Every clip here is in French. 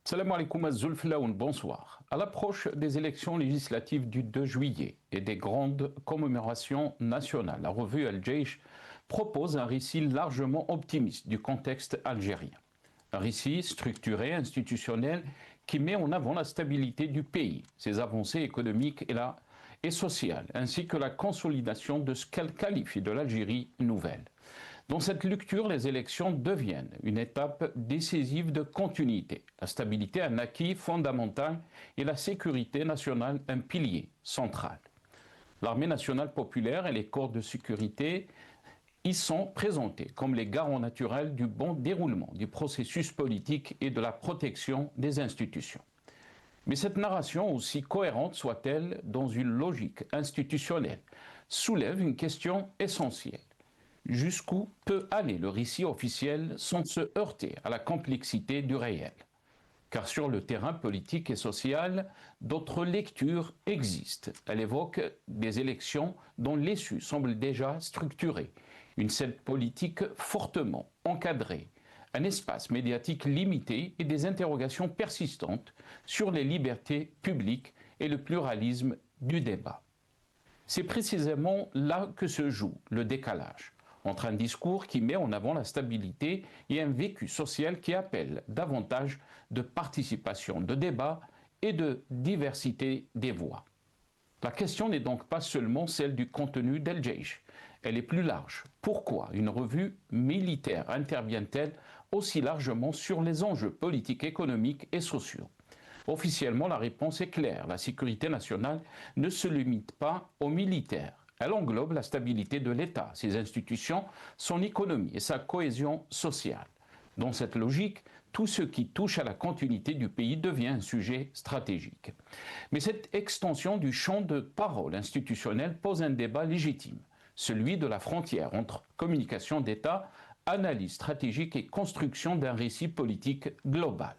Salam alaikum az-Zulflaoun, bonsoir. À l'approche des élections législatives du 2 juillet et des grandes commémorations nationales, la revue Al-Jaish propose un récit largement optimiste du contexte algérien. Un récit structuré, institutionnel, qui met en avant la stabilité du pays, ses avancées économiques et sociales, ainsi que la consolidation de ce qu'elle qualifie de l'Algérie nouvelle. Dans cette lecture, les élections deviennent une étape décisive de continuité. La stabilité un acquis fondamental et la sécurité nationale un pilier central. L'armée nationale populaire et les corps de sécurité y sont présentés comme les garants naturels du bon déroulement du processus politique et de la protection des institutions. Mais cette narration, aussi cohérente soit-elle dans une logique institutionnelle, soulève une question essentielle. Jusqu'où peut aller le récit officiel sans se heurter à la complexité du réel? Car sur le terrain politique et social, d'autres lectures existent. Elle évoque des élections dont l'issue semble déjà structurée, une scène politique fortement encadrée, un espace médiatique limité et des interrogations persistantes sur les libertés publiques et le pluralisme du débat. C'est précisément là que se joue le décalage entre un discours qui met en avant la stabilité et un vécu social qui appelle davantage de participation, de débat et de diversité des voix. La question n'est donc pas seulement celle du contenu d'Al-Jaish, elle est plus large. Pourquoi une revue militaire intervient-elle aussi largement sur les enjeux politiques, économiques et sociaux? Officiellement, la réponse est claire, la sécurité nationale ne se limite pas aux militaires. Elle englobe la stabilité de l'État, ses institutions, son économie et sa cohésion sociale. Dans cette logique, tout ce qui touche à la continuité du pays devient un sujet stratégique. Mais cette extension du champ de parole institutionnel pose un débat légitime, celui de la frontière entre communication d'État, analyse stratégique et construction d'un récit politique global.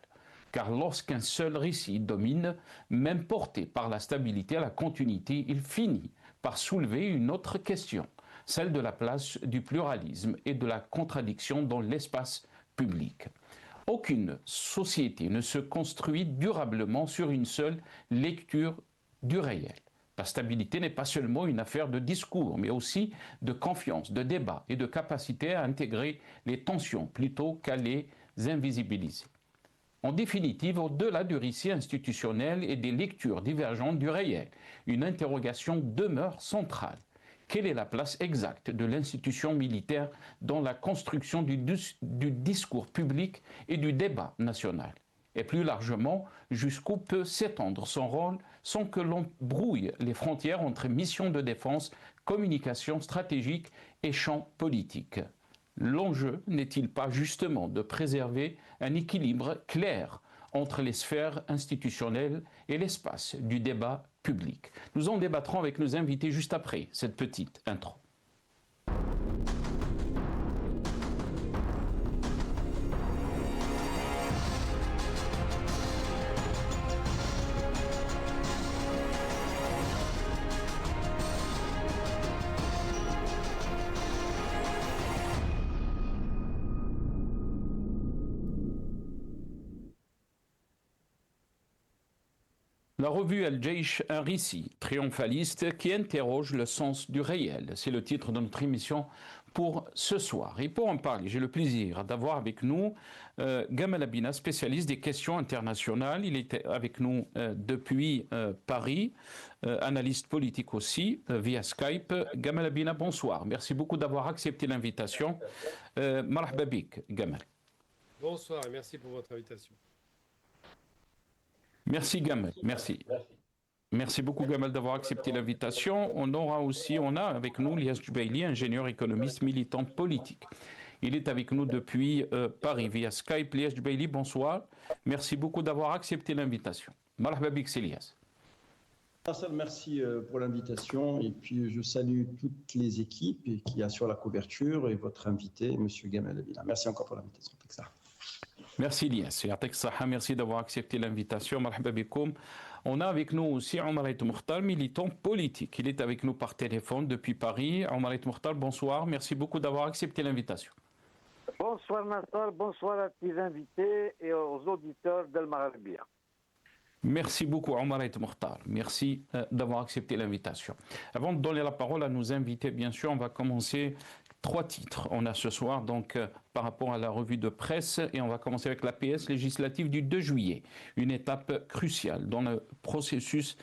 Car lorsqu'un seul récit domine, même porté par la stabilité à la continuité, il finit par soulever une autre question, celle de la place du pluralisme et de la contradiction dans l'espace public. Aucune société ne se construit durablement sur une seule lecture du réel. La stabilité n'est pas seulement une affaire de discours, mais aussi de confiance, de débat et de capacité à intégrer les tensions plutôt qu'à les invisibiliser. En définitive, au-delà du récit institutionnel et des lectures divergentes du réel, une interrogation demeure centrale. Quelle est la place exacte de l'institution militaire dans la construction du discours public et du débat national? Et plus largement, jusqu'où peut s'étendre son rôle sans que l'on brouille les frontières entre mission de défense, communication stratégique et champ politique? L'enjeu n'est-il pas justement de préserver un équilibre clair entre les sphères institutionnelles et l'espace du débat public? Nous en débattrons avec nos invités juste après cette petite intro. La revue Al-Jaish, un récit triomphaliste qui interroge le sens du réel. C'est le titre de notre émission pour ce soir. Et pour en parler, j'ai le plaisir d'avoir avec nous Gamal Abina, spécialiste des questions internationales. Il est avec nous depuis Paris, analyste politique aussi, via Skype. Gamal Abina, bonsoir. Merci beaucoup d'avoir accepté l'invitation. Marhaba bik, Gamal. Bonsoir et merci pour votre invitation. Merci Gamal, merci. Merci beaucoup Gamal d'avoir accepté l'invitation. On a avec nous Lias Jubaili, ingénieur économiste militant politique. Il est avec nous depuis Paris via Skype. Lias Jubaili, bonsoir. Merci beaucoup d'avoir accepté l'invitation. Marhaba bik, c'est Lias. Merci pour l'invitation et puis je salue toutes les équipes qui assurent la couverture et votre invité, M. Gamal Abina. Merci encore pour l'invitation. Merci Lias, merci d'avoir accepté l'invitation. On a avec nous aussi Omar Ait Mokhtar, militant politique. Il est avec nous par téléphone depuis Paris. Omar Ait Mokhtar, bonsoir. Merci beaucoup d'avoir accepté l'invitation. Bonsoir Nassar, bonsoir à tes invités et aux auditeurs d'Al Maghribia. Merci beaucoup, Omar et Mokhtar. Merci d'avoir accepté l'invitation. Avant de donner la parole à nos invités, bien sûr, on va commencer 3 titres. On a ce soir, donc, par rapport à la revue de presse, et on va commencer avec l'APS législative du 2 juillet, une étape cruciale dans le processus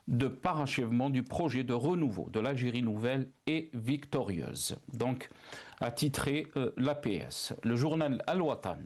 de parachèvement du projet de renouveau de l'Algérie nouvelle et victorieuse. Donc, a titré l'APS. Le journal Al-Watan.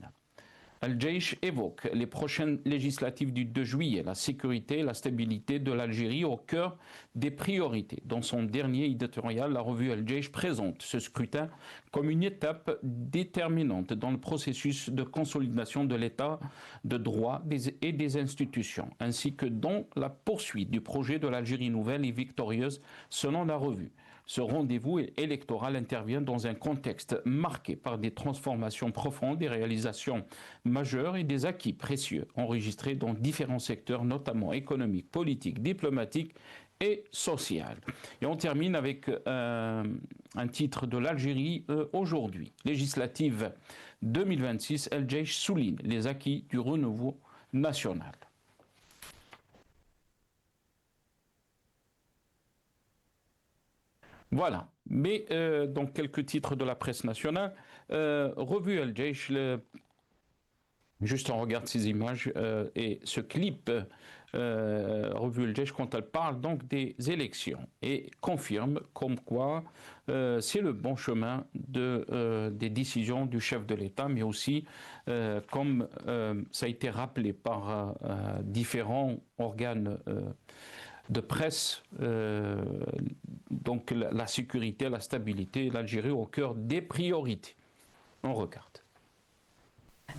Al-Jaish évoque les prochaines législatives du 2 juillet, la sécurité et la stabilité de l'Algérie au cœur des priorités. Dans son dernier éditorial, la revue Al-Jaish présente ce scrutin comme une étape déterminante dans le processus de consolidation de l'État de droit et des institutions, ainsi que dans la poursuite du projet de l'Algérie nouvelle et victorieuse selon la revue. Ce rendez-vous électoral intervient dans un contexte marqué par des transformations profondes, des réalisations majeures et des acquis précieux enregistrés dans différents secteurs, notamment économiques, politiques, diplomatiques et social. Et on termine avec un titre de l'Algérie aujourd'hui. Législative 2026, Al-Jaish souligne les acquis du renouveau national. Voilà. Mais donc quelques titres de la presse nationale. Revue Al-Jaish, juste on regarde ces images et ce clip, Revue Al-Jaish, quand elle parle donc des élections et confirme comme quoi c'est le bon chemin des décisions du chef de l'État, mais aussi comme ça a été rappelé par différents organes de presse, donc la sécurité, la stabilité, l'Algérie au cœur des priorités. On regarde.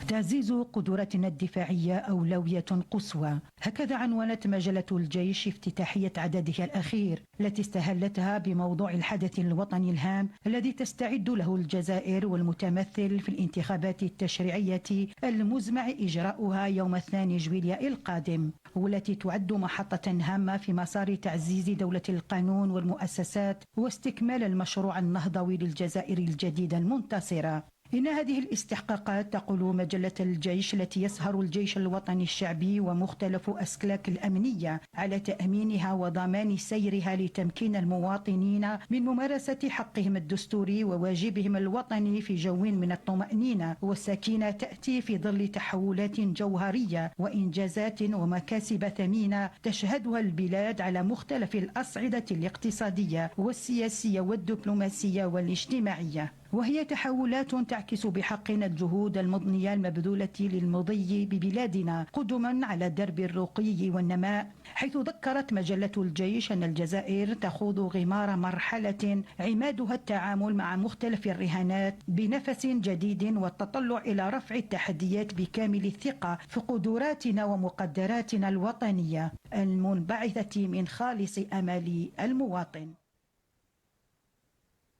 تعزيز قدراتنا الدفاعية أولوية قصوى، هكذا عنونت مجلة الجيش افتتاحية عددها الأخير التي استهلتها بموضوع الحدث الوطني الهام الذي تستعد له الجزائر والمتمثل في الانتخابات التشريعية المزمع إجراؤها يوم 2 جويلية القادم، والتي تعد محطة هامة في مسار تعزيز دولة القانون والمؤسسات واستكمال المشروع النهضوي للجزائر الجديدة المنتصرة. إن هذه الاستحقاقات، تقول مجلة الجيش التي يسهر الجيش الوطني الشعبي ومختلف أسكلاك الأمنية على تأمينها وضمان سيرها لتمكين المواطنين من ممارسة حقهم الدستوري وواجبهم الوطني في جو من الطمأنينة والسكينة، تأتي في ظل تحولات جوهرية وإنجازات ومكاسب ثمينة تشهدها البلاد على مختلف الأصعدة الاقتصادية والسياسية والدبلوماسية والاجتماعية، وهي تحولات تعكس بحقنا الجهود المضنية المبذولة للمضي ببلادنا قدما على درب الرقي والنماء، حيث ذكرت مجلة الجيش أن الجزائر تخوض غمار مرحلة عمادها التعامل مع مختلف الرهانات بنفس جديد والتطلع إلى رفع التحديات بكامل الثقة في قدراتنا ومقدراتنا الوطنية المنبعثة من خالص أمال المواطن.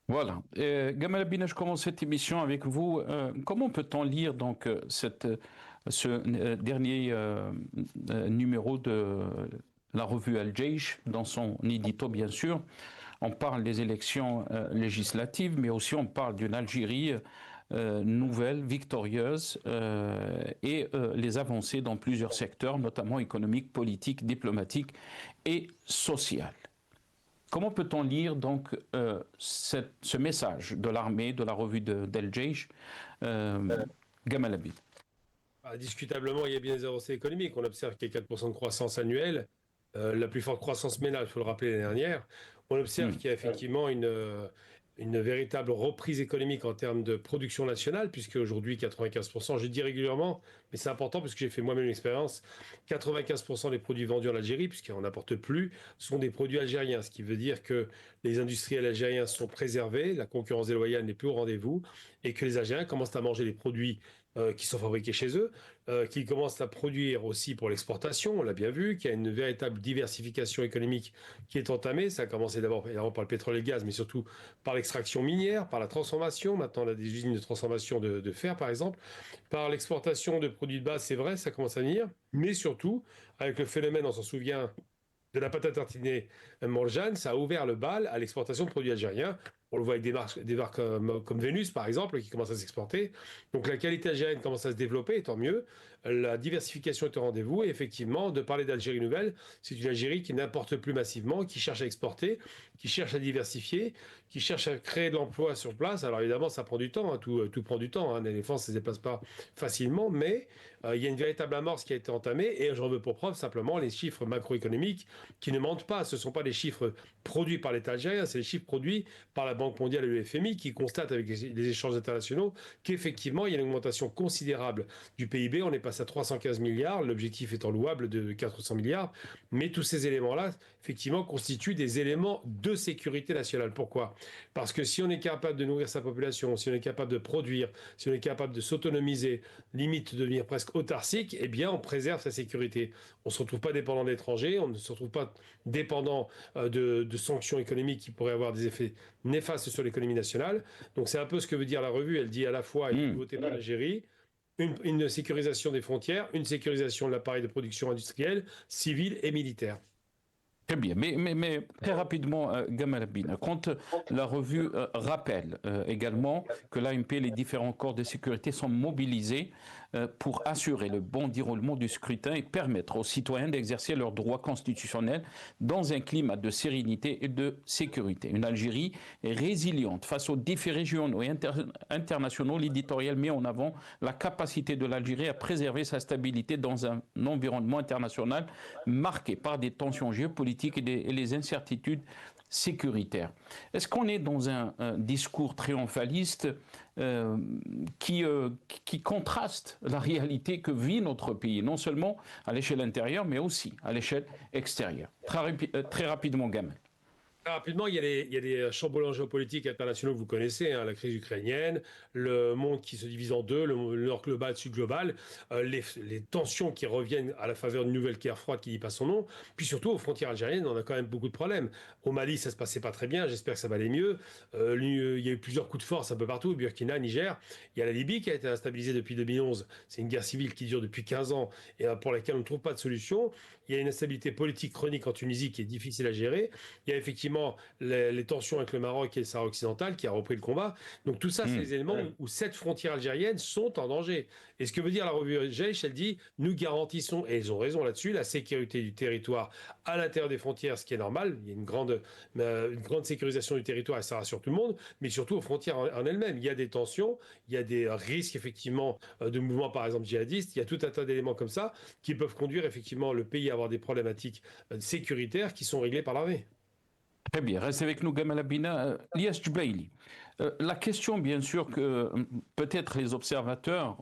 Voilà. Gamal Abina, je commence cette émission avec vous. Comment peut-on lire donc ce dernier numéro de la revue Al-Jaish, dans son édito bien sûr? On parle des élections législatives, mais aussi on parle d'une Algérie nouvelle, victorieuse, et les avancées dans plusieurs secteurs, notamment économiques, politiques, diplomatiques et sociales. Comment peut-on lire donc ce message de l'armée, de la revue d'Al-Jaish, Gamal Abid? Indiscutablement, il y a bien des avancées économiques. On observe qu'il y a 4% de croissance annuelle, la plus forte croissance ménage, il faut le rappeler, l'année dernière. On observe qu'il y a effectivement une véritable reprise économique en termes de production nationale, puisque aujourd'hui 95%, je dis régulièrement, mais c'est important parce que j'ai fait moi-même l'expérience, 95% des produits vendus en Algérie, puisqu'on n'importe plus, sont des produits algériens, ce qui veut dire que les industriels algériens sont préservés, la concurrence déloyale n'est plus au rendez-vous, et que les Algériens commencent à manger les produits qui sont fabriqués chez eux, qui commencent à produire aussi pour l'exportation, on l'a bien vu, qu'il y a une véritable diversification économique qui est entamée. Ça a commencé d'abord par le pétrole et le gaz, mais surtout par l'extraction minière, par la transformation. Maintenant, on a des usines de transformation de fer, par exemple. Par l'exportation de produits de base, c'est vrai, ça commence à venir. Mais surtout, avec le phénomène, on s'en souvient, de la pâte à tartiner Morjane, ça a ouvert le bal à l'exportation de produits algériens. On le voit avec des marques comme Vénus, par exemple, qui commencent à s'exporter. Donc la qualité algérienne commence à se développer, et tant mieux. La diversification est au rendez-vous. Et effectivement, de parler d'Algérie nouvelle, c'est une Algérie qui n'importe plus massivement, qui cherche à exporter, qui cherche à diversifier, qui cherche à créer de l'emploi sur place. Alors évidemment, ça prend du temps, hein, tout prend du temps. Un éléphant, ça ne se déplace pas facilement, mais il y a une véritable amorce qui a été entamée. Et j'en veux pour preuve simplement les chiffres macroéconomiques qui ne mentent pas. Ce ne sont pas des chiffres produits par l'État algérien, c'est les chiffres produits par la Banque mondiale et le FMI qui constatent avec les échanges internationaux qu'effectivement, il y a une augmentation considérable du PIB. On est passé à 315 milliards, l'objectif étant louable de 400 milliards. Mais tous ces éléments-là, effectivement, constituent des éléments de sécurité nationale. Pourquoi ? Parce que si on est capable de nourrir sa population, si on est capable de produire, si on est capable de s'autonomiser, limite de devenir presque autarcique, eh bien, on préserve sa sécurité. On ne se retrouve pas dépendant d'étrangers, on ne se retrouve pas dépendant de sanctions économiques qui pourraient avoir des effets néfastes sur l'économie nationale. Donc c'est un peu ce que veut dire la revue. Elle dit à la fois une nouveauté pour l'Algérie, une sécurisation des frontières, une sécurisation de l'appareil de production industrielle, civile et militaire. Très bien, mais très rapidement, Gamal Abina, quand la revue rappelle également que l'AMP et les différents corps de sécurité sont mobilisés pour assurer le bon déroulement du scrutin et permettre aux citoyens d'exercer leurs droits constitutionnels dans un climat de sérénité et de sécurité. Une Algérie résiliente face aux défis régionaux et internationaux. L'éditorial met en avant la capacité de l'Algérie à préserver sa stabilité dans un environnement international marqué par des tensions géopolitiques et les incertitudes sécuritaires. Est-ce qu'on est dans un discours triomphaliste qui contraste la réalité que vit notre pays, non seulement à l'échelle intérieure, mais aussi à l'échelle extérieure? Très rapidement, Gamal. Rapidement, il y a des chamboulements géopolitiques internationaux que vous connaissez, hein, la crise ukrainienne, le monde qui se divise en deux, le nord global, le sud global, les tensions qui reviennent à la faveur d'une nouvelle guerre froide qui dit pas son nom, puis surtout aux frontières algériennes, on a quand même beaucoup de problèmes. Au Mali, ça se passait pas très bien, j'espère que ça va aller mieux. Il y a eu plusieurs coups de force un peu partout, Burkina, Niger. Il y a la Libye qui a été instabilisée depuis 2011. C'est une guerre civile qui dure depuis 15 ans et pour laquelle on ne trouve pas de solution. Il y a une instabilité politique chronique en Tunisie qui est difficile à gérer. Il y a effectivement les tensions avec le Maroc et le Sahara occidental qui a repris le combat. Donc tout ça, c'est des éléments où cette frontière algérienne sont en danger. Et ce que veut dire la revue Jaish, elle dit, nous garantissons, et ils ont raison là-dessus, la sécurité du territoire à l'intérieur des frontières, ce qui est normal. Il y a une grande sécurisation du territoire et ça rassure tout le monde, mais surtout aux frontières en elles-mêmes. Il y a des tensions, il y a des risques effectivement de mouvements par exemple djihadistes, il y a tout un tas d'éléments comme ça qui peuvent conduire effectivement le pays à avoir des problématiques sécuritaires qui sont réglées par l'armée. Très bien, reste avec nous Gamal Abina. Lias Jubaili, la question bien sûr que peut-être les observateurs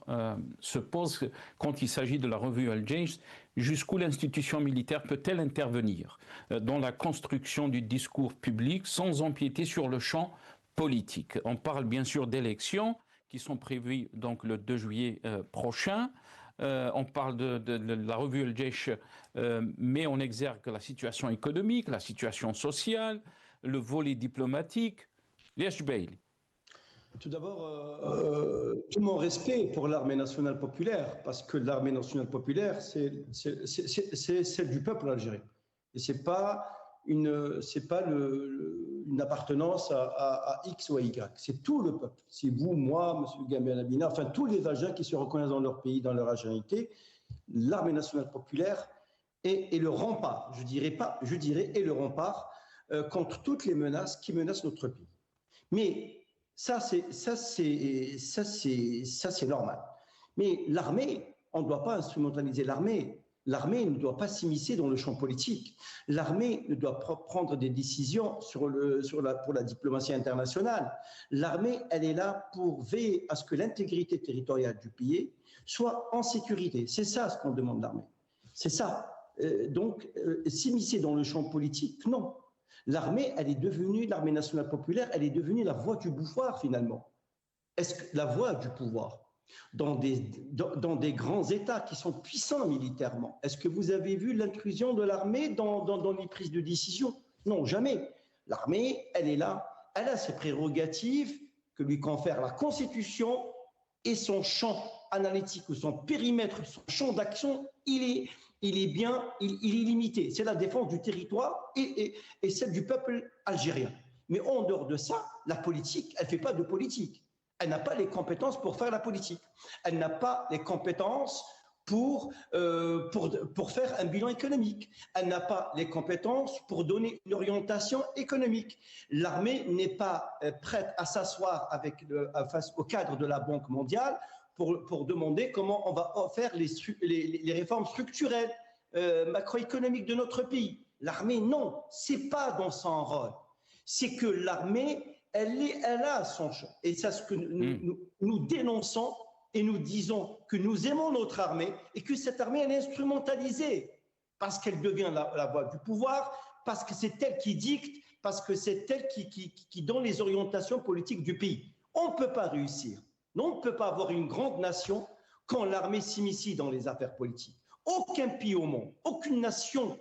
se posent quand il s'agit de la revue Al-Jaish, jusqu'où l'institution militaire peut-elle intervenir dans la construction du discours public sans empiéter sur le champ politique? On parle bien sûr d'élections qui sont prévues donc le 2 juillet prochain. On parle de la revue Al-Jaish, mais on exergue la situation économique, la situation sociale, le volet diplomatique. Lias Jubaili. Tout d'abord, tout mon respect pour l'armée nationale populaire, parce que l'armée nationale populaire, c'est celle du peuple algérien. Et ce n'est pas une appartenance à X ou à Y. C'est tout le peuple. C'est vous, moi, M. Gamal Abina, enfin tous les Algériens qui se reconnaissent dans leur pays, dans leur algérienité. L'armée nationale populaire est le rempart, je dirais est le rempart contre toutes les menaces qui menacent notre pays. Mais ça c'est normal. Mais l'armée, on ne doit pas instrumentaliser l'armée. L'armée ne doit pas s'immiscer dans le champ politique. L'armée ne doit pas prendre des décisions pour la diplomatie internationale. L'armée, elle est là pour veiller à ce que l'intégrité territoriale du pays soit en sécurité. C'est ça ce qu'on demande de l'armée. C'est ça. Donc, s'immiscer dans le champ politique, non. L'armée, l'armée nationale populaire, elle est devenue la voie du pouvoir finalement. Est-ce que la voie du pouvoir dans des grands États qui sont puissants militairement? Est-ce que vous avez vu l'intrusion de l'armée dans les prises de décision? Non, jamais. L'armée, elle est là, elle a ses prérogatives que lui confère la Constitution et son champ analytique ou son périmètre, son champ d'action, il est limité. C'est la défense du territoire et celle du peuple algérien. Mais en dehors de ça, la politique, elle ne fait pas de politique. Elle n'a pas les compétences pour faire la politique. Elle n'a pas les compétences pour faire un bilan économique. Elle n'a pas les compétences pour donner une orientation économique. L'armée n'est pas prête à s'asseoir face au cadre de la Banque mondiale pour demander comment on va faire les réformes structurelles, macroéconomiques de notre pays. L'armée, non, ce n'est pas dans son rôle. C'est que l'armée, elle a son champ. Et c'est ce que nous dénonçons et nous disons que nous aimons notre armée et que cette armée, elle est instrumentalisée parce qu'elle devient la voie du pouvoir, parce que c'est elle qui dicte, parce que c'est elle qui donne les orientations politiques du pays. On ne peut pas réussir. Non, on ne peut pas avoir une grande nation quand l'armée s'immisce dans les affaires politiques. Aucun pays au monde, aucune nation,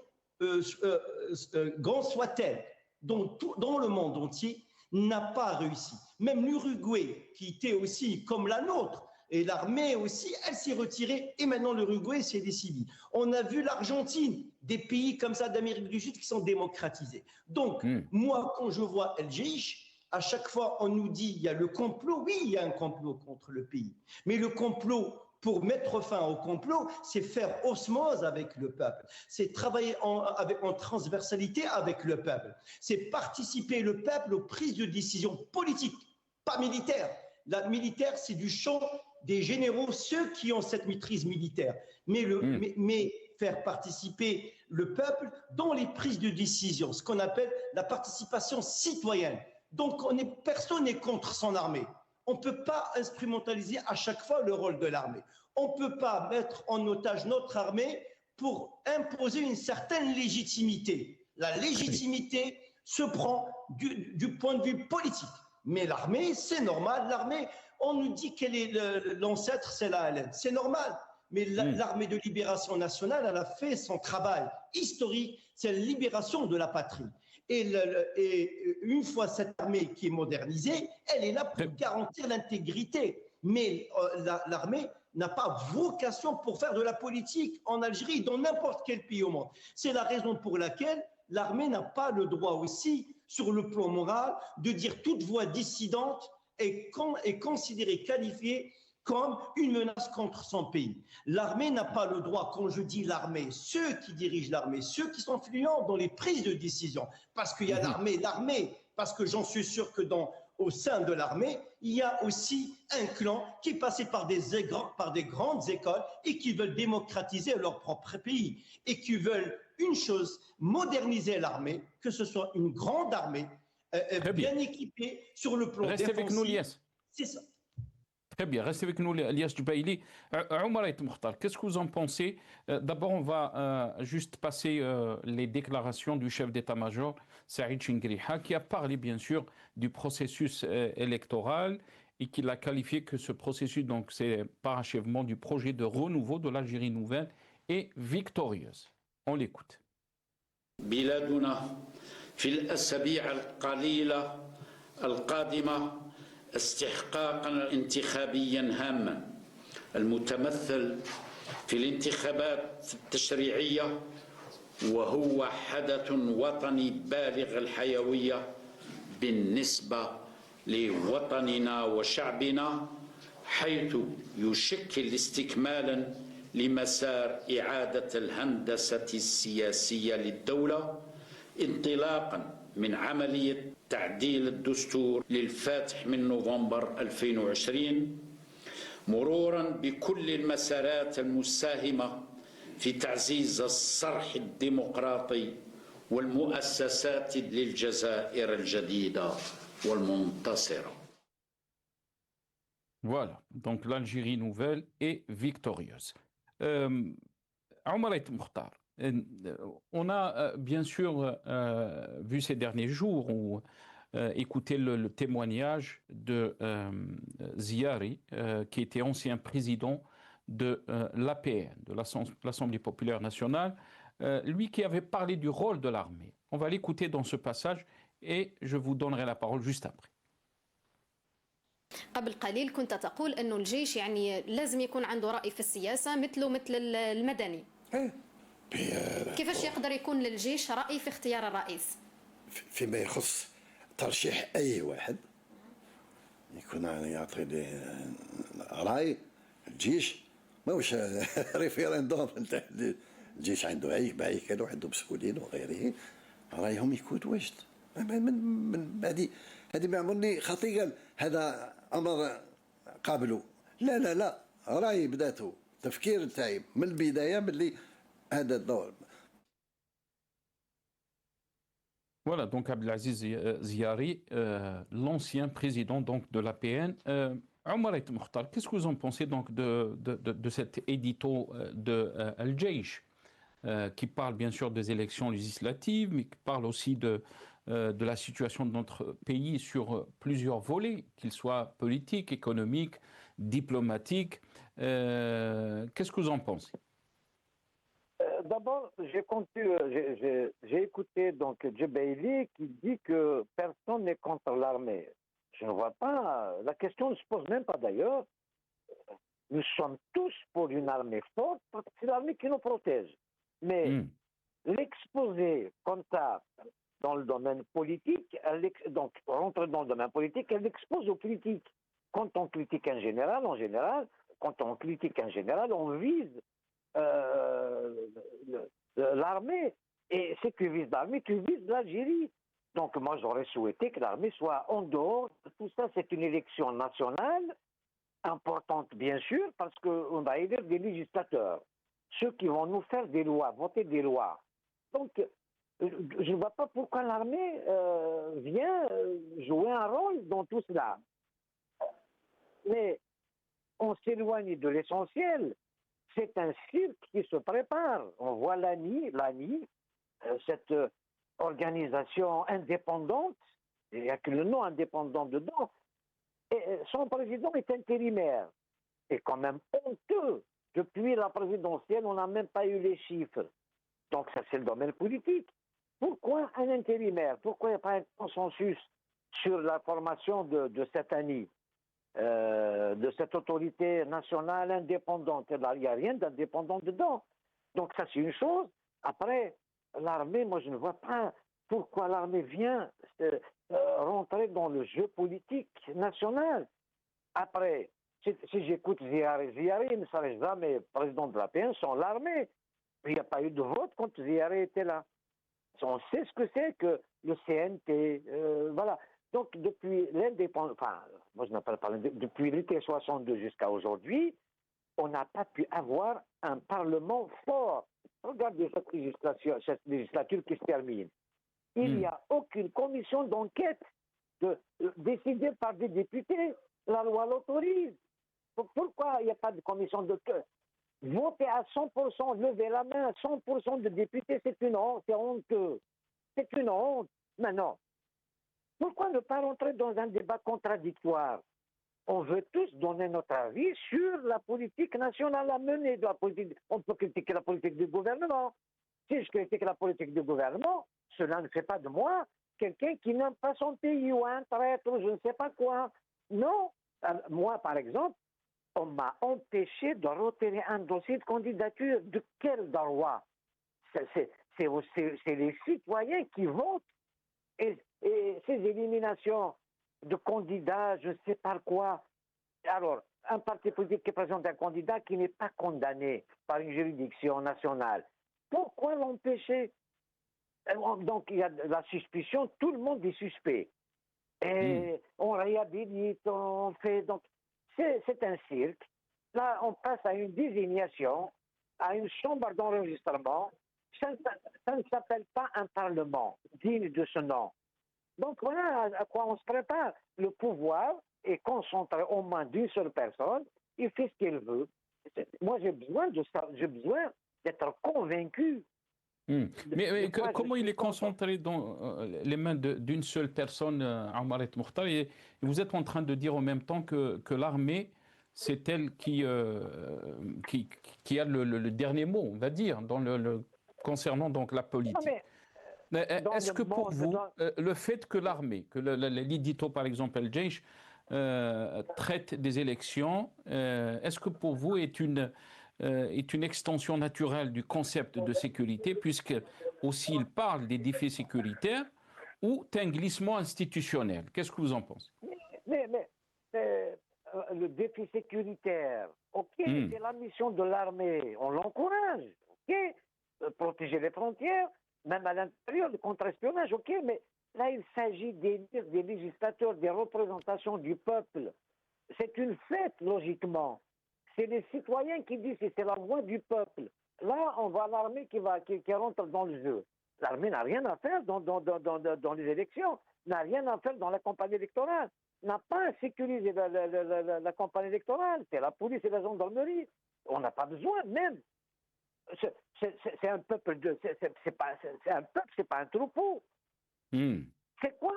grande soit-elle, dans le monde entier, n'a pas réussi. Même l'Uruguay, qui était aussi comme la nôtre, et l'armée aussi, elle s'est retirée, et maintenant l'Uruguay, c'est des civils. On a vu l'Argentine, des pays comme ça d'Amérique du Sud qui sont démocratisés. Donc, moi, quand je vois El Jaish, à chaque fois, on nous dit il y a le complot. Oui, il y a un complot contre le pays. Mais le complot, pour mettre fin au complot, c'est faire osmose avec le peuple. C'est travailler en transversalité avec le peuple. C'est participer le peuple aux prises de décision politiques, pas militaires. La militaire, c'est du champ des généraux, ceux qui ont cette maîtrise militaire. Mais faire participer le peuple dans les prises de décision, ce qu'on appelle la participation citoyenne. Donc, personne n'est contre son armée. On ne peut pas instrumentaliser à chaque fois le rôle de l'armée. On ne peut pas mettre en otage notre armée pour imposer une certaine légitimité. La légitimité se prend du point de vue politique. Mais l'armée, c'est normal. L'armée, on nous dit qu'elle est l'ancêtre, c'est la LN. C'est normal. Mais l'armée de libération nationale, elle a fait son travail historique, c'est la libération de la patrie. Et une fois cette armée qui est modernisée, elle est là pour garantir l'intégrité. Mais l'armée n'a pas vocation pour faire de la politique en Algérie, dans n'importe quel pays au monde. C'est la raison pour laquelle l'armée n'a pas le droit aussi, sur le plan moral, de dire toute voix dissidente est considérée, qualifiée comme une menace contre son pays. L'armée n'a pas le droit, quand je dis l'armée, ceux qui dirigent l'armée, ceux qui sont influents dans les prises de décision, parce qu'il y a l'armée, parce que j'en suis sûr que au sein de l'armée, il y a aussi un clan qui est passé par des grandes écoles et qui veulent démocratiser leur propre pays et qui veulent une chose, moderniser l'armée, que ce soit une grande armée, bien équipée sur le plan défensif. Restez avec nous, Lias. C'est ça. Très bien, restez avec nous, Lias Jubaili. Omar El Mokhtar, qu'est-ce que vous en pensez? D'abord, on va juste passer les déclarations du chef d'état-major, Saïd Chingriha, qui a parlé, bien sûr, du processus électoral et qui l'a qualifié que ce processus, donc, c'est parachèvement du projet de renouveau de l'Algérie nouvelle et victorieuse. On l'écoute. بلادنا في الأسابيع القليلة القادمة استحقاقا انتخابيا هاما المتمثل في الانتخابات التشريعية وهو حدث وطني بالغ الحيوية بالنسبة لوطننا وشعبنا حيث يشكل استكمالا لمسار إعادة الهندسة السياسية للدولة انطلاقا من عملية تعديل الدستور للفاتح من نوفمبر 2020 مرورا بكل المسارات المساهمة في تعزيز الصرح الديمقراطي والمؤسسات للجزائر الجديدة والمنتصرة. Voilà, donc l'Algérie nouvelle est victorieuse. Omar El Mokhtar, on a bien sûr vu ces derniers jours ou écouté le témoignage de Ziari, qui était ancien président de l'APN, de l'Assemblée populaire nationale, lui qui avait parlé du rôle de l'armée. On va l'écouter dans ce passage et je vous donnerai la parole juste après. قبل قليل كنت تقول أنه الجيش يعني لازم يكون عنده رأي في السياسة مثل المدني. كيفاش يقدر يكون للجيش رأي في اختيار الرئيس؟ فيما يخص ترشيح اي واحد يكون يعطي لي راي الجيش ماهوش ريفيرندوم نتاع الجيش عنده هيكل وعنده مسؤولين وغيره رايهم يكون واجد من هذه ما عمرني خطي قال هذا امر قابله لا راي بداته تفكير تاعي من البدايه باللي هذا الدور. Voilà, donc Abdelaziz Ziari, l'ancien président donc, de l'APN. Omar El Mokhtar, qu'est-ce que vous en pensez donc de cet édito de Al-Jaish qui parle bien sûr des élections législatives, mais qui parle aussi de la situation de notre pays sur plusieurs volets, qu'ils soient politiques, économiques, diplomatiques. Qu'est-ce que vous en pensez? D'abord, j'ai écouté donc Djebaili qui dit que personne n'est contre l'armée. Je ne vois pas, la question ne se pose même pas d'ailleurs. Nous sommes tous pour une armée forte parce que c'est l'armée qui nous protège. Mais l'exposer comme ça dans le domaine politique, donc rentrer dans le domaine politique, elle l'expose aux critiques. Quand on critique en général, on vise l'armée. Et ce que vise l'armée, tu vises l'Algérie. Donc moi j'aurais souhaité que l'armée soit en dehors de tout ça. C'est une élection nationale, importante bien sûr, parce qu'on va élire des législateurs. Ceux qui vont nous faire des lois, voter des lois. Donc je ne vois pas pourquoi l'armée vient jouer un rôle dans tout cela. Mais on s'éloigne de l'essentiel. C'est un cirque qui se prépare. On voit l'ANI, cette organisation indépendante, il n'y a que le nom indépendant dedans, et son président est intérimaire. C'est quand même honteux. Depuis la présidentielle, on n'a même pas eu les chiffres. Donc ça, c'est le domaine politique. Pourquoi un intérimaire? Pourquoi il n'y a pas un consensus sur la formation de cette ANI, de cette autorité nationale indépendante? Il n'y a rien d'indépendant dedans. Donc ça, c'est une chose. Après, l'armée, moi, je ne vois pas pourquoi l'armée vient rentrer dans le jeu politique national. Après, si j'écoute Ziari, il ne serait jamais président de l'APN sans l'armée. Il n'y a pas eu de vote quand Ziari était là. On sait ce que c'est que le CNT, voilà. Donc, depuis l'indépendance, enfin, moi je n'appelle pas depuis l'été 62 jusqu'à aujourd'hui, on n'a pas pu avoir un parlement fort. Regardez cette législature qui se termine. Il n'y a aucune commission d'enquête décidée par des députés. La loi l'autorise. Pourquoi il n'y a pas de commission d'enquête? Voter à 100%, lever la main à 100% de députés, c'est une honte, c'est honteux. C'est une honte. Maintenant, pourquoi ne pas rentrer dans un débat contradictoire? On veut tous donner notre avis sur la politique nationale à mener. On peut critiquer la politique du gouvernement. Si je critique la politique du gouvernement, cela ne fait pas de moi quelqu'un qui n'aime pas son pays ou un traître ou je ne sais pas quoi. Non. Moi, par exemple, on m'a empêché de retirer un dossier de candidature. De quel droit? C'est les citoyens qui votent. Et ces éliminations de candidats, je ne sais pas quoi. Alors, un parti politique qui présente un candidat qui n'est pas condamné par une juridiction nationale, pourquoi l'empêcher? Donc, il y a la suspicion, tout le monde est suspect. Et on réhabilite, on fait... Donc, c'est un cirque. Là, on passe à une désignation, à une chambre d'enregistrement. Ça ne s'appelle pas un parlement digne de ce nom. Donc voilà à quoi on se prépare. Le pouvoir est concentré aux mains d'une seule personne. Il fait ce qu'il veut. Moi, j'ai besoin d'être convaincu. Mais comment il est concentré dans les mains d'une seule personne, Omar El Mokhtar, et vous êtes en train de dire en même temps que l'armée, c'est elle qui a le dernier mot, on va dire, concernant donc la politique. Est-ce que pour vous, le fait que l'armée, que l'édito par exemple Al-Jaish traite des élections, est-ce que pour vous est une extension naturelle du concept de sécurité, puisque aussi il parle des défis sécuritaires, ou un glissement institutionnel? Qu'est-ce que vous en pensez? Le défi sécuritaire, ok, c'est la mission de l'armée, on l'encourage, ok, protéger les frontières, même à l'intérieur, le contre-espionnage, ok, mais là il s'agit d'élire des législateurs, des représentations du peuple. C'est une fête, logiquement. C'est les citoyens qui disent que c'est la voix du peuple. Là, on voit l'armée qui rentre dans le jeu. L'armée n'a rien à faire dans les élections, n'a rien à faire dans la campagne électorale, n'a pas à sécuriser la campagne électorale. C'est la police et la gendarmerie. On n'a pas besoin même. C'est un peuple c'est pas un troupeau. C'est quoi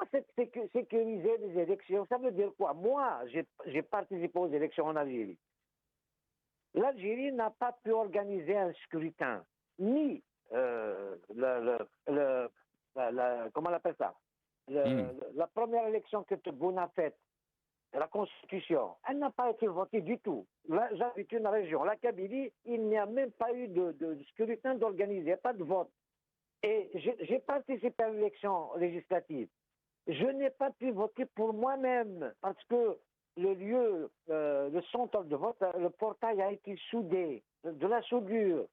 sécuriser les élections? Ça veut dire quoi? Moi, j'ai participé aux élections en Algérie. L'Algérie n'a pas pu organiser un scrutin, ni comment on appelle ça? La première élection que Tebboune a faite, la Constitution, elle n'a pas été votée du tout. Là, j'habite une région, la Kabylie, il n'y a même pas eu de scrutin d'organiser, pas de vote. Et j'ai participé à l'élection législative. Je n'ai pas pu voter pour moi-même parce que le centre de vote, le portail a été soudé, de la soudure.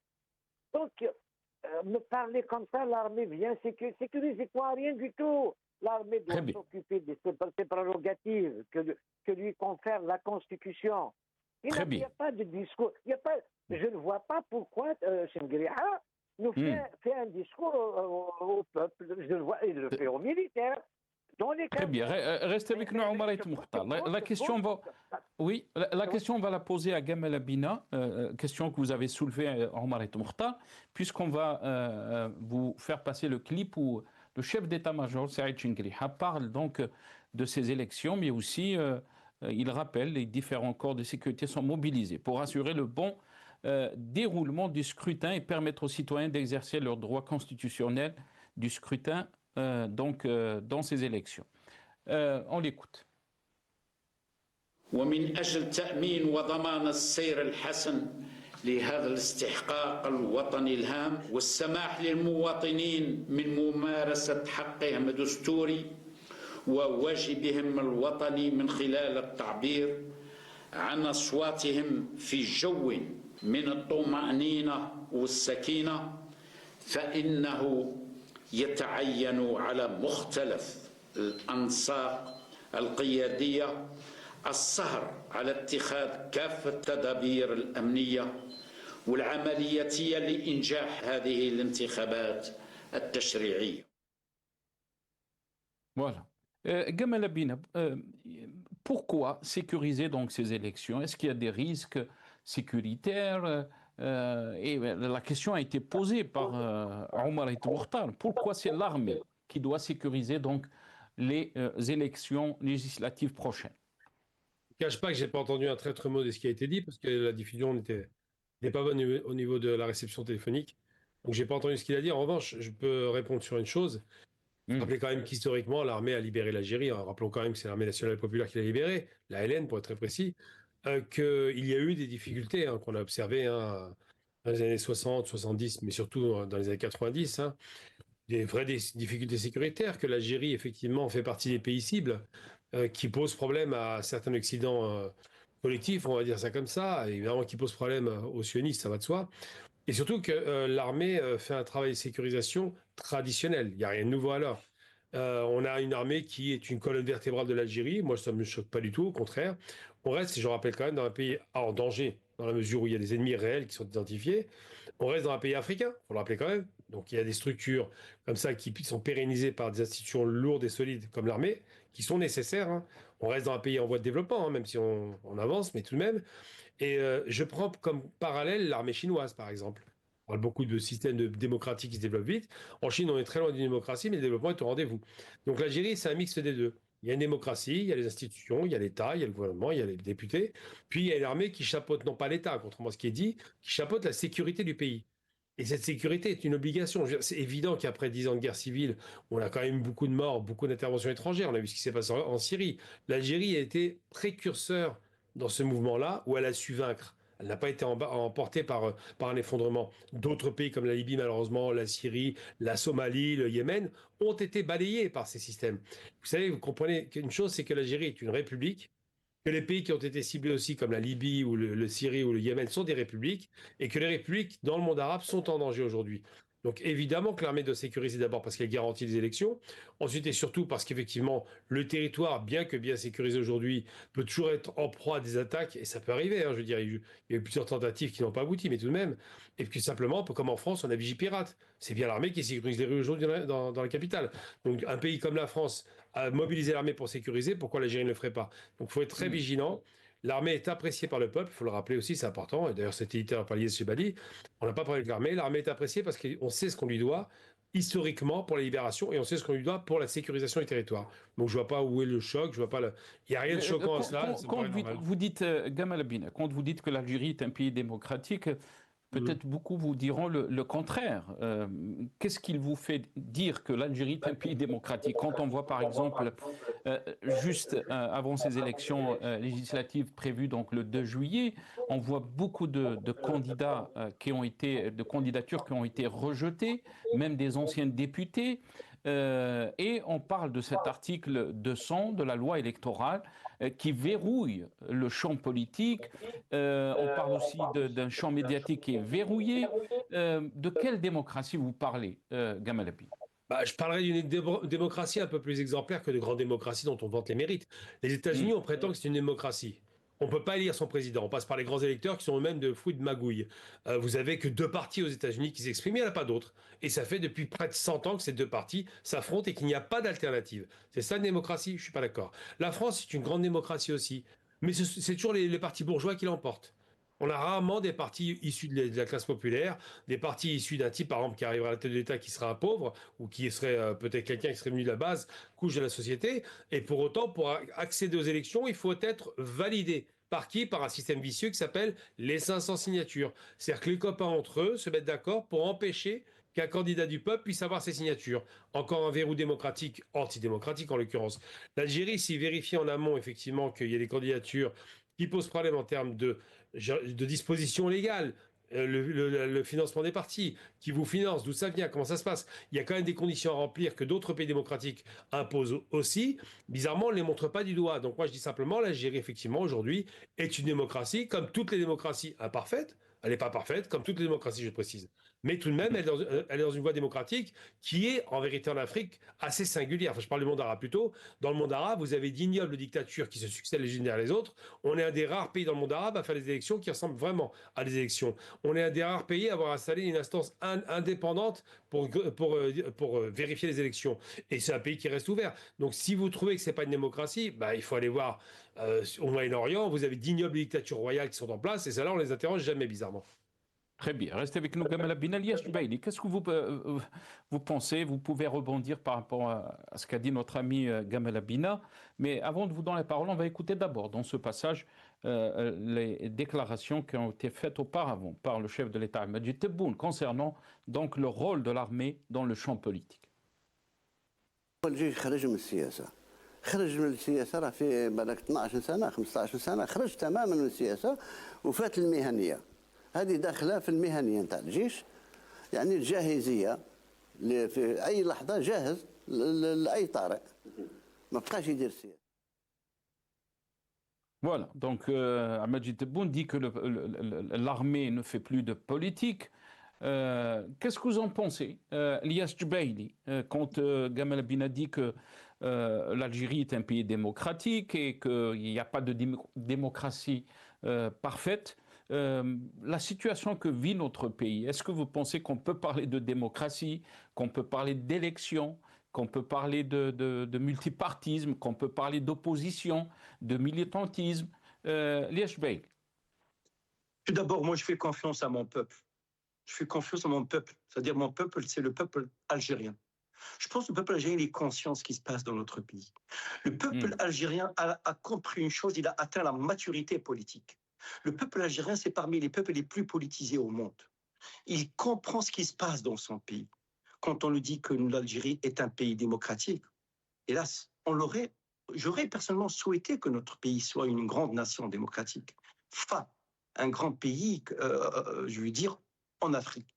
Donc, me parler comme ça, l'armée vient sécuriser quoi? Rien du tout. L'armée doit s'occuper de ses prérogatives que lui confère la Constitution. Il n'y a pas de discours. Je ne vois pas pourquoi Chengria nous fait un discours au peuple. Je le vois, il le fait aux militaires. Très bien. Restez avec nous, Omar Mokhtar. La question, on va la poser à Gamal Abina, question que vous avez soulevée, Omar Mokhtar, puisqu'on va vous faire passer le clip où le chef d'état-major, Saïd Chengriha, parle donc de ces élections, mais aussi il rappelle les différents corps de sécurité sont mobilisés pour assurer le bon déroulement du scrutin et permettre aux citoyens d'exercer leurs droits constitutionnels du scrutin dans ces élections. On l'écoute. ومن أجل تأمين وضمان السير الحسن لهذا الاستحقاق الوطني الهام والسماح للمواطنين من ممارسة حقهم الدستوري وواجبهم الوطني من خلال التعبير عن أصواتهم في جو من الطمأنينة والسكينة فإنه يتعين على مختلف الأنساق القيادية السهر على اتخاذ كافة التدابير الأمنية والعملياتية لإنجاح هذه الانتخابات التشريعية. Voilà. Gamal Abina, pourquoi sécuriser donc ces élections? Est-ce qu'il y a des risques sécuritaires? Et la question a été posée par Omar Mokhtar. Pourquoi c'est l'armée qui doit sécuriser donc les élections législatives prochaines? Je ne cache pas que je n'ai pas entendu un traître mot de ce qui a été dit parce que la diffusion n'est pas bonne au niveau de la réception téléphonique. Donc, je n'ai pas entendu ce qu'il a dit. En revanche, je peux répondre sur une chose. Rappelez quand même qu'historiquement, l'armée a libéré l'Algérie. Rappelons quand même que c'est l'armée nationale populaire qui l'a libérée, la LN pour être très précis, qu'il y a eu des difficultés qu'on a observées dans les années 60, 70, mais surtout dans les années 90, des vraies difficultés sécuritaires, que l'Algérie, effectivement, fait partie des pays cibles qui posent problème à certains Occidents collectifs, on va dire ça comme ça, évidemment qui posent problème aux sionistes, ça va de soi. Et surtout que l'armée fait un travail de sécurisation traditionnel. Il n'y a rien de nouveau alors. On a une armée qui est une colonne vertébrale de l'Algérie. Moi, ça ne me choque pas du tout, au contraire. On reste, je rappelle quand même, dans un pays en danger, dans la mesure où il y a des ennemis réels qui sont identifiés. On reste dans un pays africain, il faut le rappeler quand même. Donc il y a des structures comme ça qui sont pérennisées par des institutions lourdes et solides comme l'armée, qui sont nécessaires. On reste dans un pays en voie de développement, même si on avance, mais tout de même. Et je prends comme parallèle l'armée chinoise, par exemple. On parle beaucoup de systèmes démocratiques qui se développent vite. En Chine, on est très loin d'une démocratie, mais le développement est au rendez-vous. Donc l'Algérie, c'est un mix des deux. Il y a une démocratie, il y a les institutions, il y a l'État, il y a le gouvernement, il y a les députés. Puis il y a l'armée qui chapeaute, non pas l'État, contrairement à ce qui est dit, qui chapeaute la sécurité du pays. Et cette sécurité est une obligation. C'est évident qu'après 10 ans de guerre civile, on a quand même beaucoup de morts, beaucoup d'interventions étrangères. On a vu ce qui s'est passé en Syrie. L'Algérie a été précurseur dans ce mouvement-là, où elle a su vaincre. Elle n'a pas été emportée par un effondrement. D'autres pays comme la Libye, malheureusement, la Syrie, la Somalie, le Yémen, ont été balayés par ces systèmes. Vous savez, vous comprenez qu'une chose, c'est que l'Algérie est une république, que les pays qui ont été ciblés aussi, comme la Libye ou le Syrie ou le Yémen, sont des républiques, et que les républiques dans le monde arabe sont en danger aujourd'hui. Donc évidemment que l'armée doit sécuriser d'abord parce qu'elle garantit les élections, ensuite et surtout parce qu'effectivement le territoire, bien que bien sécurisé aujourd'hui, peut toujours être en proie à des attaques, et ça peut arriver, hein, je veux dire, il y a eu plusieurs tentatives qui n'ont pas abouti, mais tout de même, et puis simplement, comme en France, on a Vigipirate, c'est bien l'armée qui sécurise les rues aujourd'hui dans la capitale. Donc un pays comme la France a mobilisé l'armée pour sécuriser, pourquoi l'Algérie ne le ferait pas? Donc il faut être très vigilant. L'armée est appréciée par le peuple, il faut le rappeler aussi, c'est important. Et d'ailleurs, c'était dit par Lies Chebali, on n'a pas parlé de l'armée. L'armée est appréciée parce qu'on sait ce qu'on lui doit historiquement pour la libération et on sait ce qu'on lui doit pour la sécurisation du territoire. Donc je ne vois pas où est le choc, je vois pas il n'y a rien de choquant à cela. Quand vous dites, Gamal Abina, quand vous dites que l'Algérie est un pays démocratique, peut-être beaucoup vous diront le contraire. Qu'est-ce qu'il vous fait dire que l'Algérie est un pays démocratique? Quand on voit par exemple, juste avant ces élections législatives prévues donc le 2 juillet, on voit beaucoup de candidats de candidatures qui ont été rejetées, même des anciens députés. Et on parle de cet article 200 de la loi électorale qui verrouille le champ politique. On parle aussi d'un champ médiatique qui est verrouillé. De quelle démocratie vous parlez, Gamal Abina? Je parlerais d'une démocratie un peu plus exemplaire que de grandes démocraties dont on vante les mérites. Les États-Unis, on prétend que c'est une démocratie. On ne peut pas élire son président. On passe par les grands électeurs qui sont eux-mêmes de fruits de magouille. Vous avez que 2 partis aux États-Unis qui s'expriment, il n'y en a pas d'autres. Et ça fait depuis près de 100 ans que ces 2 partis s'affrontent et qu'il n'y a pas d'alternative. C'est ça une démocratie? Je ne suis pas d'accord. La France, c'est une grande démocratie aussi. Mais c'est toujours les partis bourgeois qui l'emportent. On a rarement des partis issus de la classe populaire, des partis issus d'un type, par exemple, qui arrivera à la tête de l'État qui sera un pauvre, ou qui serait peut-être quelqu'un qui serait venu de la base, couche de la société. Et pour autant, pour accéder aux élections, il faut être validé. Par qui? Par un système vicieux qui s'appelle les 500 signatures. C'est-à-dire que les copains entre eux se mettent d'accord pour empêcher qu'un candidat du peuple puisse avoir ses signatures. Encore un verrou démocratique, antidémocratique en l'occurrence. L'Algérie, s'il vérifie en amont effectivement qu'il y a des candidatures qui posent problème en termes de dispositions légales, le financement des partis, qui vous finance, d'où ça vient, comment ça se passe. Il y a quand même des conditions à remplir que d'autres pays démocratiques imposent aussi. Bizarrement, on ne les montre pas du doigt. Donc moi, je dis simplement, l'Algérie, effectivement, aujourd'hui, est une démocratie, comme toutes les démocraties imparfaites. Elle n'est pas parfaite, comme toutes les démocraties, je précise. Mais tout de même, elle est dans une voie démocratique qui est, en vérité, en Afrique, assez singulière. Enfin, je parle du monde arabe plutôt. Dans le monde arabe, vous avez d'ignobles dictatures qui se succèdent les unes derrière les autres. On est un des rares pays dans le monde arabe à faire des élections qui ressemblent vraiment à des élections. On est un des rares pays à avoir installé une instance indépendante pour vérifier les élections. Et c'est un pays qui reste ouvert. Donc, si vous trouvez que ce n'est pas une démocratie, il faut aller voir au Moyen-Orient. Vous avez d'ignobles dictatures royales qui sont en place. Et celles-là, on ne les interroge jamais, bizarrement. Très bien. Restez avec nous, Gamal Abina. Lies Chebali, qu'est-ce que vous pensez? Vous pouvez rebondir par rapport à ce qu'a dit notre ami Gamal Abina. Mais avant de vous donner la parole, on va écouter d'abord dans ce passage les déclarations qui ont été faites auparavant par le chef de l'État, Majid Tebboune, concernant donc le rôle de l'armée dans le champ politique. خرج من السياسه راه في بالك 12 سنه 15 سنه خرج تماما من السياسه وفات المهنيه هذه داخله في المهنيه نتاع الجيش يعني الجاهزيه في اي لحظه جاهز لاي طارئ ما بقاش يدير السياسه. Voilà, donc Majid Tebboune dit que l'armée ne fait plus de politique. Qu'est-ce que vous en pensez, Lies Chebali, quand Gamal Abina dit que l'Algérie est un pays démocratique et qu'il n'y a pas de démocratie parfaite? La situation que vit notre pays, est-ce que vous pensez qu'on peut parler de démocratie, qu'on peut parler d'élection, qu'on peut parler de multipartisme, qu'on peut parler d'opposition, de militantisme? Lies Chebali. Tout d'abord, moi je fais confiance à mon peuple. Je fais confiance à mon peuple. C'est-à-dire mon peuple, c'est le peuple algérien. Je pense que le peuple algérien est conscient de ce qui se passe dans notre pays. Le peuple algérien a compris une chose, il a atteint la maturité politique. Le peuple algérien, c'est parmi les peuples les plus politisés au monde. Il comprend ce qui se passe dans son pays. Quand on lui dit que l'Algérie est un pays démocratique, hélas, j'aurais personnellement souhaité que notre pays soit une grande nation démocratique. un grand pays, je veux dire, en Afrique.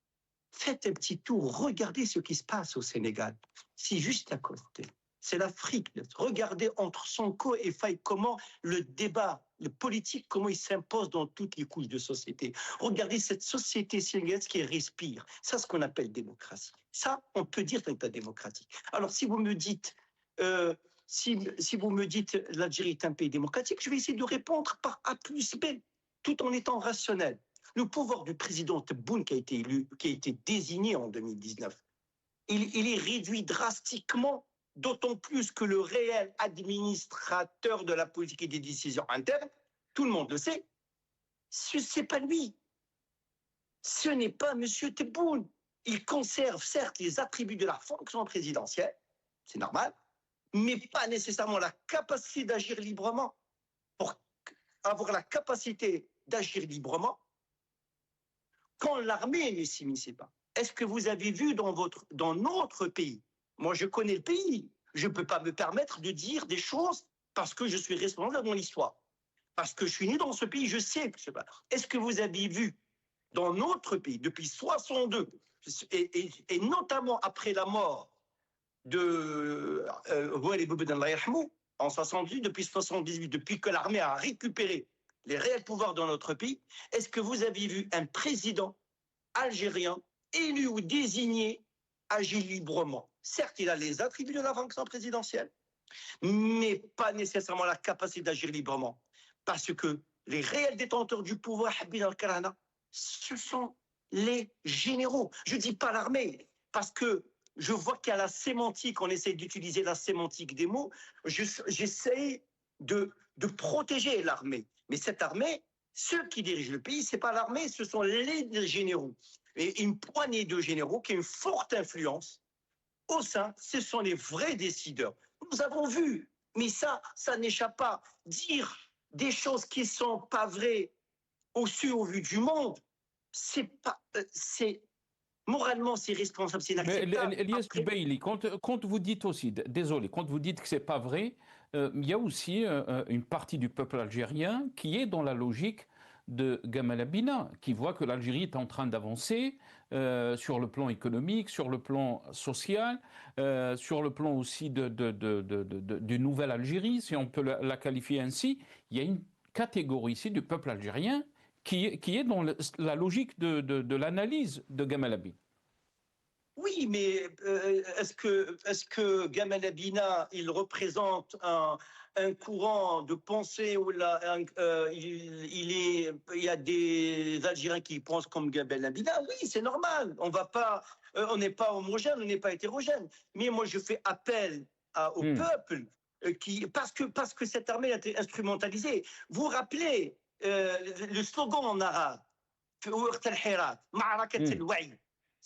Faites un petit tour, regardez ce qui se passe au Sénégal. C'est juste à côté. C'est l'Afrique. Regardez entre Sonko et Faye comment le débat, le politique, comment il s'impose dans toutes les couches de société. Regardez cette société sénégalaise qui respire. Ça, c'est ce qu'on appelle démocratie. Ça, on peut dire que c'est démocratique. Alors, si vous me dites, si vous me dites l'Algérie est un pays démocratique, je vais essayer de répondre par A plus B, tout en étant rationnel. Le pouvoir du président Tebboune qui a été élu, qui a été désigné en 2019, il est réduit drastiquement. D'autant plus que le réel administrateur de la politique et des décisions internes, tout le monde le sait, ce n'est pas lui. Ce n'est pas M. Tebboune. Il conserve certes les attributs de la fonction présidentielle, c'est normal, mais pas nécessairement la capacité d'agir librement. Pour avoir la capacité d'agir librement, quand l'armée ne s'immisce pas. Est-ce que vous avez vu dans notre pays? Moi, je connais le pays. Je ne peux pas me permettre de dire des choses parce que je suis responsable de mon histoire. Parce que je suis né dans ce pays, je sais que c'est pas. Est-ce que vous avez vu dans notre pays, depuis 62, et notamment après la mort de Ouali Boumediene Allah yarhamou, en 78, depuis 78, depuis que l'armée a récupéré les réels pouvoirs dans notre pays, est-ce que vous avez vu un président algérien élu ou désigné agir librement? Certes, il a les attributs de la fonction présidentielle, mais pas nécessairement la capacité d'agir librement. Parce que les réels détenteurs du pouvoir, ce sont les généraux. Je ne dis pas l'armée, parce que je vois qu'il y a la sémantique, on essaie d'utiliser la sémantique des mots. J'essaie de protéger l'armée. Mais cette armée, ceux qui dirigent le pays, ce n'est pas l'armée, ce sont les généraux. Et une poignée de généraux qui ont une forte influence au sein, ce sont les vrais décideurs. Nous avons vu, mais ça n'échappe pas. Dire des choses qui ne sont pas vraies au vu du monde, moralement, c'est responsable, c'est inacceptable. Mais Elias Bailey, quand vous dites aussi, désolé, quand vous dites que ce n'est pas vrai, il y a aussi une partie du peuple algérien qui est dans la logique de Gamal Abina, qui voit que l'Algérie est en train d'avancer sur le plan économique, sur le plan social, sur le plan aussi d'une nouvelle Algérie, si on peut la qualifier ainsi. Il y a une catégorie ici du peuple algérien qui est dans la logique de l'analyse de Gamal Abina. Oui, mais est-ce que Gamal Abina, il représente un courant de pensée où il y a des Algériens qui pensent comme Gamal Abina? Oui, c'est normal. On n'est pas homogène, on n'est pas hétérogène. Mais moi, je fais appel au peuple parce que cette armée a été instrumentalisée. Vous vous rappelez le slogan en arabe,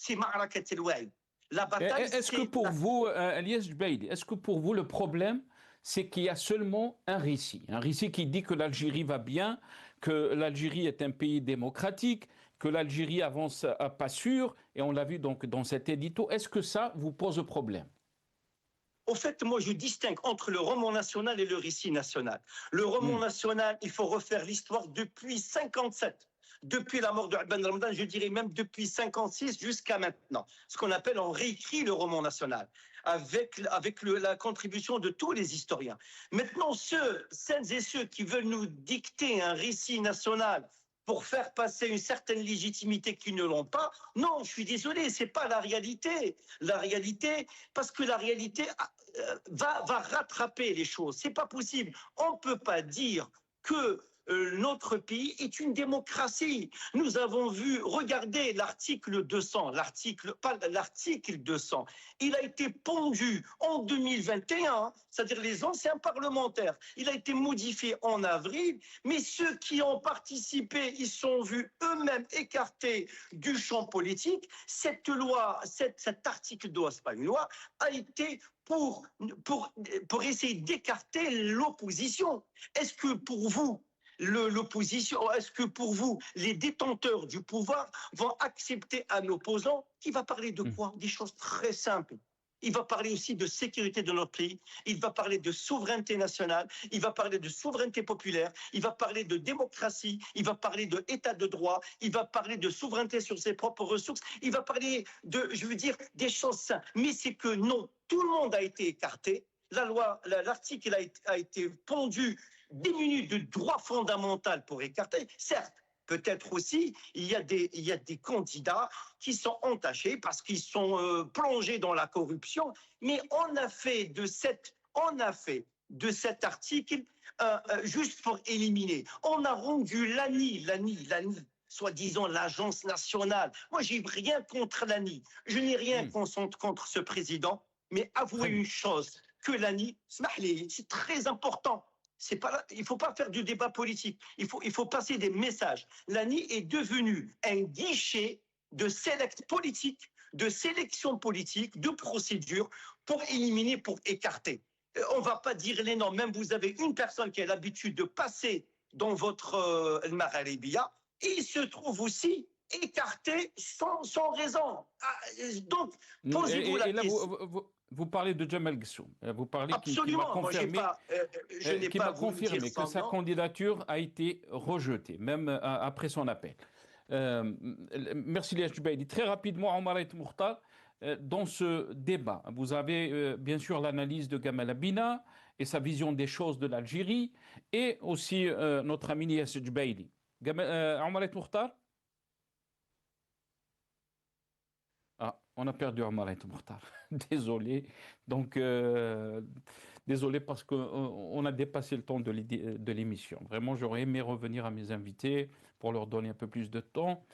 c'est Ma'arakat el-Wa'i. La bataille, est-ce que pour vous, Elias Bailey, est-ce que pour vous le problème, c'est qu'il y a seulement un récit qui dit que l'Algérie va bien, que l'Algérie est un pays démocratique, que l'Algérie avance à pas sûr, et on l'a vu donc dans cet édito. Est-ce que ça vous pose problème? Au fait, moi, je distingue entre le roman national et le récit national. Le roman national, il faut refaire l'histoire depuis 1957. Depuis la mort de Ben Ramadan, je dirais même depuis 1956 jusqu'à maintenant. Ce qu'on appelle, on réécrit le roman national avec la contribution de tous les historiens. Maintenant, celles et ceux qui veulent nous dicter un récit national pour faire passer une certaine légitimité qu'ils ne l'ont pas, non, je suis désolé, c'est pas la réalité. La réalité, parce que la réalité va rattraper les choses. C'est pas possible. On peut pas dire que notre pays est une démocratie. Nous avons vu, regardez l'article 200, l'article 200, il a été pondu en 2021, c'est-à-dire les anciens parlementaires, il a été modifié en avril, mais ceux qui ont participé, ils sont vus eux-mêmes écartés du champ politique. Cette loi, cet article 200, c'est pas une loi, a été pour essayer d'écarter l'opposition. Est-ce que pour vous, l'opposition, est-ce que pour vous, les détenteurs du pouvoir vont accepter un opposant qui va parler de quoi? Des choses très simples. il va parler aussi de sécurité de notre pays, il va parler de souveraineté nationale, il va parler de souveraineté populaire, il va parler de démocratie, il va parler de état de droit, il va parler de souveraineté sur ses propres ressources, il va parler de, je veux dire, des choses simples. Mais c'est que non, tout le monde a été écarté, la loi, l'article a été pondu 10 minutes de droit fondamental pour écarter, certes. Peut-être aussi, il y a des candidats qui sont entachés parce qu'ils sont plongés dans la corruption. Mais on a fait de cet article juste pour éliminer. On a rendu l'ANI, soi-disant l'agence nationale. Moi, j'ai rien contre l'ANI. Je n'ai rien contre ce président. Mais avouez une chose, que l'ANI, c'est très important. Il ne faut pas faire du débat politique. Il faut passer des messages. L'ANI est devenu un guichet de sélection politique, de procédure pour éliminer, pour écarter. On ne va pas dire les noms. Même vous avez une personne qui a l'habitude de passer dans votre Al-Maralibia et il se trouve aussi écarté sans raison. Donc, posez-vous la question. Vous parlez de Jamel Ghassoum. Vous parlez Absolument. qui m'a confirmé que sa candidature a été rejetée, même après son appel. Merci Liache Jubaili. Très rapidement, Omar El Mokhtar, dans ce débat, vous avez bien sûr l'analyse de Gamal Abina et sa vision des choses de l'Algérie, et aussi notre ami Liache Jubaili. Omar El Mokhtar. On a perdu Omar El Mokhtar. Désolé. Donc, désolé parce qu'on a dépassé le temps de l'émission. Vraiment, j'aurais aimé revenir à mes invités pour leur donner un peu plus de temps.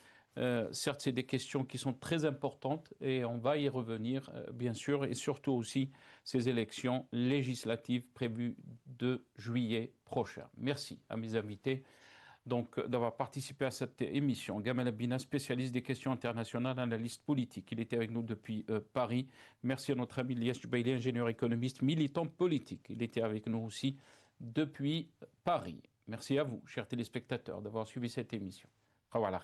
Certes, c'est des questions qui sont très importantes et on va y revenir, bien sûr, et surtout aussi ces élections législatives prévues de juillet prochain. Merci à mes invités d'avoir participé à cette émission. Gamal Abina, spécialiste des questions internationales, analyste politique. Il était avec nous depuis Paris. Merci à notre ami Liache Jubaili, ingénieur économiste, militant politique. Il était avec nous aussi depuis Paris. Merci à vous, chers téléspectateurs, d'avoir suivi cette émission. Au revoir.